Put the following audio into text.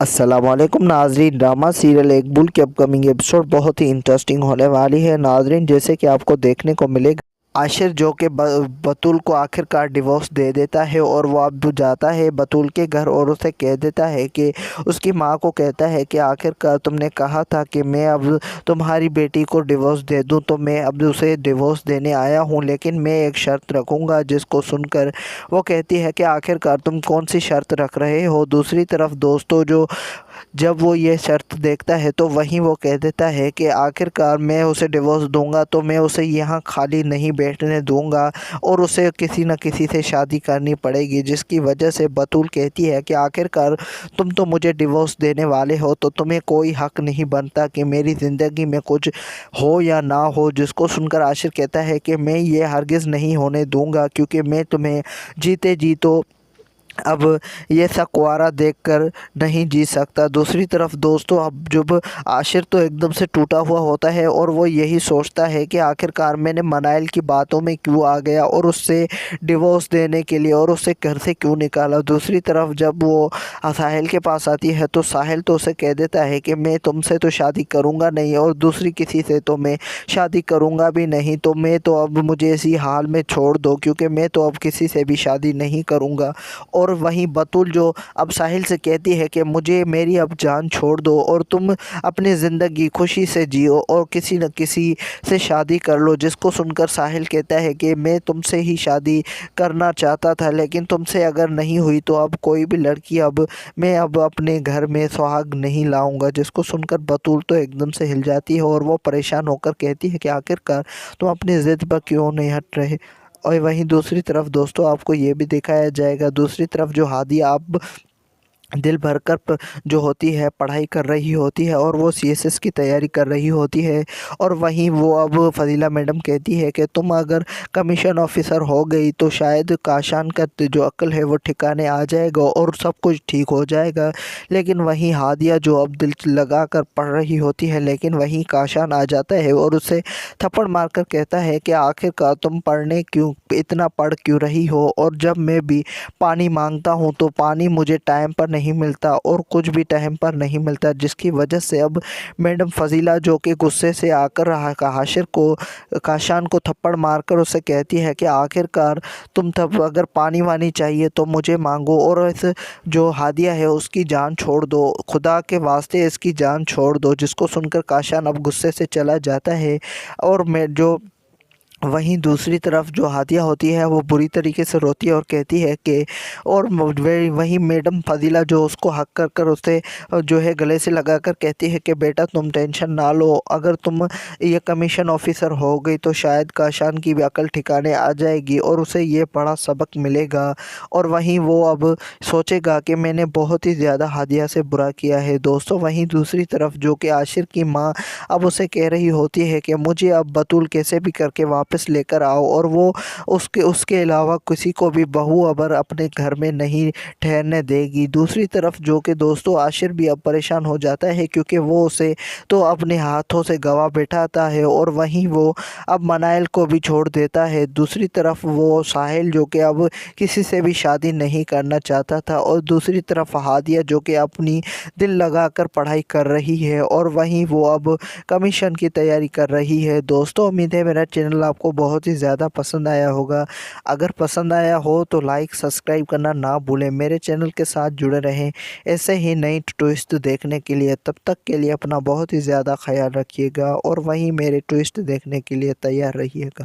السلام علیکم ناظرین، ڈرامہ سیریل ایک بل کی اپ کمنگ ایپیسوڈ بہت ہی انٹرسٹنگ ہونے والی ہے ناظرین۔ جیسے کہ آپ کو دیکھنے کو ملے گا عاشر جو کہ بطول کو آخر کار ڈیورس دے دیتا ہے اور وہ اب جاتا ہے بطول کے گھر اور اسے کہہ دیتا ہے کہ اس کی ماں کو کہتا ہے کہ آخر کار تم نے کہا تھا کہ میں اب تمہاری بیٹی کو ڈیورس دے دوں، تو میں اب اسے ڈیورس دینے آیا ہوں، لیکن میں ایک شرط رکھوں گا۔ جس کو سن کر وہ کہتی ہے کہ آخر کار تم کون سی شرط رکھ رہے ہو۔ دوسری طرف دوستوں جب وہ یہ شرط دیکھتا ہے تو وہیں وہ کہہ دیتا ہے کہ آخر کار میں اسے ڈیورس دوں گا تو میں اسے یہاں خالی نہیں بیٹھنے دوں گا اور اسے کسی نہ کسی سے شادی کرنی پڑے گی، جس کی وجہ سے بطول کہتی ہے کہ آخر کار تم تو مجھے ڈیورس دینے والے ہو تو تمہیں کوئی حق نہیں بنتا کہ میری زندگی میں کچھ ہو یا نہ ہو۔ جس کو سن کر عاشر کہتا ہے کہ میں یہ ہرگز نہیں ہونے دوں گا، کیونکہ میں تمہیں جیتے جی تو اب یہ سا کنوارا دیکھ کر نہیں جی سکتا۔ دوسری طرف دوستوں اب جب عاشر تو ایک دم سے ٹوٹا ہوا ہوتا ہے اور وہ یہی سوچتا ہے کہ آخر کار میں نے منائل کی باتوں میں کیوں آ گیا اور اس سے ڈیورس دینے کے لیے اور اسے گھر سے کیوں نکالا۔ دوسری طرف جب وہ ساحل کے پاس آتی ہے تو ساحل تو اسے کہہ دیتا ہے کہ میں تم سے تو شادی کروں گا نہیں اور دوسری کسی سے تو میں شادی کروں گا بھی نہیں، تو میں تو اب مجھے اسی حال میں چھوڑ دو، کیونکہ میں تو اب کسی سے بھی شادی نہیں کروں گا۔ اور وہیں بطول جو اب ساحل سے کہتی ہے کہ مجھے میری اب جان چھوڑ دو اور تم اپنی زندگی خوشی سے جیو اور کسی نہ کسی سے شادی کر لو۔ جس کو سن کر ساحل کہتا ہے کہ میں تم سے ہی شادی کرنا چاہتا تھا، لیکن تم سے اگر نہیں ہوئی تو اب کوئی بھی لڑکی میں اب اپنے گھر میں سہاگ نہیں لاؤں گا۔ جس کو سن کر بطول تو ایک دم سے ہل جاتی ہے اور وہ پریشان ہو کر کہتی ہے کہ آخر کار تم اپنی ضد پر کیوں نہیں ہٹ رہے۔ اور وہیں دوسری طرف دوستوں آپ کو یہ بھی دکھایا جائے گا، دوسری طرف جو ہادیہ اب دل بھر کر جو ہوتی ہے پڑھائی کر رہی ہوتی ہے اور وہ CSS کی تیاری کر رہی ہوتی ہے، اور وہیں وہ اب فضیلہ میڈم کہتی ہے کہ تم اگر کمیشن آفیسر ہو گئی تو شاید کاشان کا جو عقل ہے وہ ٹھکانے آ جائے گا اور سب کچھ ٹھیک ہو جائے گا۔ لیکن وہیں ہادیہ جو اب دل لگا کر پڑھ رہی ہوتی ہے، لیکن وہیں کاشان آ جاتا ہے اور اسے تھپڑ مار کر کہتا ہے کہ آخر کار تم اتنا پڑھ کیوں رہی ہو، اور جب میں بھی پانی مانگتا ہوں تو پانی مجھے ٹائم پر نہیں ملتا اور کچھ بھی ٹائم پر نہیں ملتا۔ جس کی وجہ سے اب میڈم فضیلہ جو کہ غصے سے آ کر کاشان کو تھپڑ مار کر اسے کہتی ہے کہ آخر کار تم اگر پانی وانی چاہیے تو مجھے مانگو اور اس جو ہادیہ ہے اس کی جان چھوڑ دو، خدا کے واسطے اس کی جان چھوڑ دو۔ جس کو سن کر کاشان اب غصے سے چلا جاتا ہے اور وہیں دوسری طرف جو ہادیہ ہوتی ہے وہ بری طریقے سے روتی ہے اور کہتی ہے کہ اور وہیں میڈم فضیلہ جو اس کو حق کر اسے جو ہے گلے سے لگا کر کہتی ہے کہ بیٹا تم ٹینشن نہ لو، اگر تم یہ کمیشن آفیسر ہو گئی تو شاید کاشان کی بھی عقل ٹھکانے آ جائے گی اور اسے یہ بڑا سبق ملے گا، اور وہیں وہ اب سوچے گا کہ میں نے بہت ہی زیادہ ہادیہ سے برا کیا ہے۔ دوستوں وہیں دوسری طرف جو کہ عاشر کی ماں اب اسے کہہ رہی ہوتی ہے کہ مجھے اب بطول کیسے بھی کر کے واپس لے کر آؤ، اور وہ اس کے علاوہ کسی کو بھی بہو اب اپنے گھر میں نہیں ٹھہرنے دے گی۔ دوسری طرف جو کہ دوستوں عاشر بھی اب پریشان ہو جاتا ہے، کیونکہ وہ اسے تو اپنے ہاتھوں سے گواہ بیٹھاتا ہے اور وہیں وہ اب منائل کو بھی چھوڑ دیتا ہے۔ دوسری طرف وہ ساحل جو کہ اب کسی سے بھی شادی نہیں کرنا چاہتا تھا، اور دوسری طرف ہادیہ جو کہ اپنی دل لگا کر پڑھائی کر رہی ہے اور وہیں وہ اب کمیشن کی تیاری کر رہی ہے۔ دوستوں امید ہے میرا چینل آپ کو بہت ہی زیادہ پسند آیا ہوگا۔ اگر پسند آیا ہو تو لائک سبسکرائب کرنا نہ بھولیں، میرے چینل کے ساتھ جڑے رہیں ایسے ہی نئی ٹوئسٹ دیکھنے کے لیے۔ تب تک کے لیے اپنا بہت ہی زیادہ خیال رکھیے گا اور وہیں میرے ٹوئسٹ دیکھنے کے لیے تیار رہیے گا۔